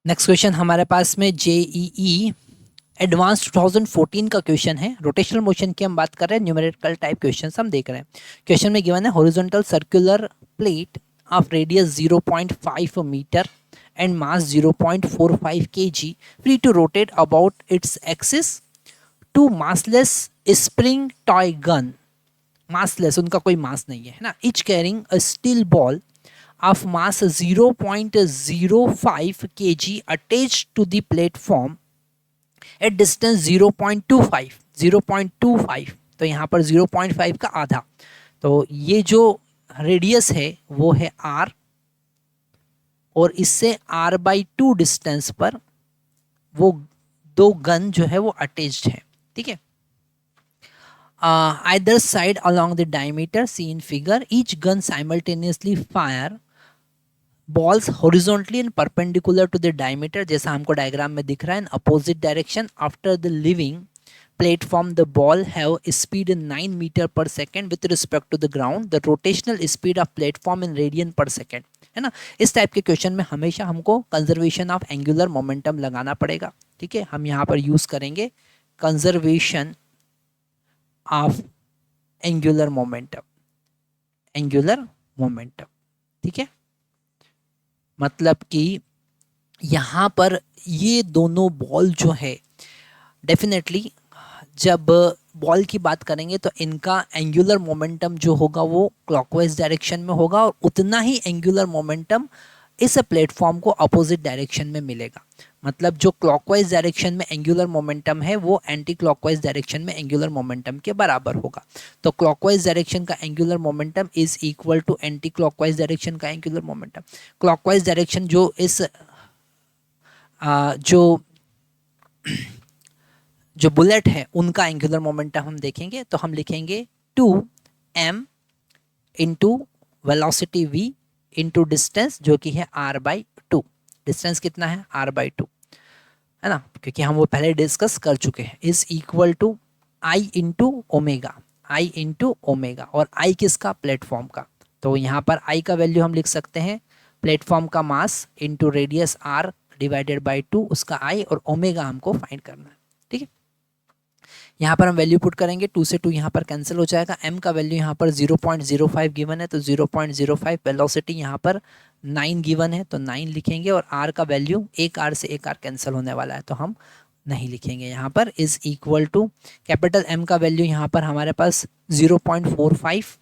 Next question हमारे पास में JEE advance 2014 का क्वेश्चन है। रोटेशनल मोशन की हम बात कर रहे हैं, न्यूमेरिकल टाइप क्वेश्चन हम देख रहे हैं। क्वेश्चन में गिवन है horizontal circular plate of radius 0.5 metre and mass 0.45 kg free to rotate about its axis two massless spring toy gun. Massless, उनका कोई मास नहीं है ना। Each carrying a steel ball of mass 0.05 kg attached to the platform at distance 0.25 0.25। तो यहाँ पर 0.5 का आधा, तो ये जो रेडियस है वो है r, और इससे r/2 डिस्टेंस पर वो दो गन जो है वो अटैच्ड है। ठीक है, either side along the diameter seen figure, each gun simultaneously fire balls horizontally and perpendicular to the diameter, जैसा हमको डायग्राम में दिख रहा है, in opposite direction after the leaving platform the ball have speed 9 meter per second with respect to the ground, the rotational speed of platform in radian per second, है ना। इस type के क्वेश्चन में हमेशा हमको कंजर्वेशन ऑफ एंगुलर मोमेंटम लगाना पड़ेगा। ठीक है, हम यहाँ पर यूज करेंगे conservation of angular momentum, angular momentum. ठीक है, मतलब कि यहाँ पर ये दोनों बॉल जो है डेफिनेटली जब बॉल की बात करेंगे तो इनका एंगुलर मोमेंटम जो होगा वो क्लॉकवाइज डायरेक्शन में होगा, और उतना ही एंगुलर मोमेंटम इस प्लेटफॉर्म को अपोजिट डायरेक्शन में मिलेगा। मतलब जो क्लॉकवाइज डायरेक्शन में एंगुलर मोमेंटम है वो एंटी क्लॉकवाइज डायरेक्शन में एंगुलर मोमेंटम के बराबर होगा। तो क्लॉकवाइज डायरेक्शन का angular momentum is equal to anti clockwise direction का एंगुलर मोमेंटम। क्लॉकवाइज डायरेक्शन जो इस जो बुलेट है उनका एंगुलर मोमेंटम हम देखेंगे तो हम लिखेंगे 2m into velocity v into distance जो कि है r/2। डिस्टेंस कितना है, r/2, है ना, क्योंकि हम वो पहले डिस्कस कर चुके हैं। Is equal to i into omega, i into omega, और i किसका, प्लेटफॉर्म का। तो यहाँ पर i का वैल्यू हम लिख सकते हैं प्लेटफॉर्म का mass into radius r divided by 2 उसका i, और ओमेगा हमको फाइंड करना है। ठीक है, यहाँ पर हम वैल्यू पुट करेंगे, 2 से 2 यहाँ पर कैंसिल हो जाएगा। m का वैल्यू यहाँ पर 0.05 गिवन है तो 0.05, वेलोसिटी यहाँ पर 9 गिवन है तो 9 लिखेंगे, और r का वैल्यू एक r से एक r कैंसिल होने वाला है तो हम नहीं लिखेंगे यहाँ पर। Is equal to capital M का वैल्यू यहाँ पर हमारे पास 0.45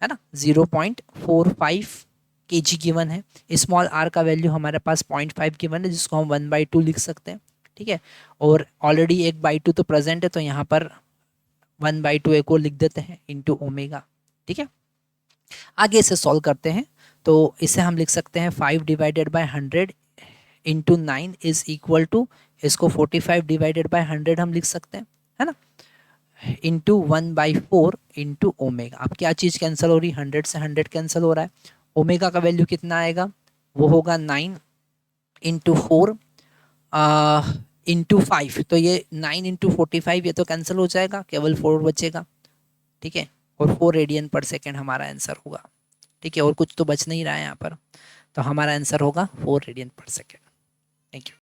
है ना, 0.45 kg गिवन है। स्मॉल r का वैल्यू हमारे पास 0.5 गिवन है जिसको हम 1/2 लिख सकते हैं। ठीक है, और ऑलरेडी 1/2 तो प्रेजेंट है तो यहाँ पर 1/2 एक और लिख देते हैं इंटू ओमेगा। ठीक है, आगे इसे सॉल्व करते हैं तो इसे हम लिख सकते हैं 5 divided by 100 into 9 is equal to, इसको 45 डिवाइडेड बाय 100 हम लिख सकते हैं, है ना, इंटू 1/4 इंटू ओमेगा। अब क्या चीज़ कैंसिल हो रही है, 100 से 100 कैंसिल हो रहा है। ओमेगा का वैल्यू कितना आएगा, वो होगा 9 इंटू 4 इंटू 5, तो ये 9 इंटू 45 ये तो कैंसिल हो जाएगा, केवल 4 बचेगा। ठीक है, और 4 रेडियन पर सेकेंड हमारा आंसर होगा। ठीक है, और कुछ तो बच नहीं रहा है यहाँ पर, तो हमारा आंसर होगा 4 रेडियन पर सेकेंड।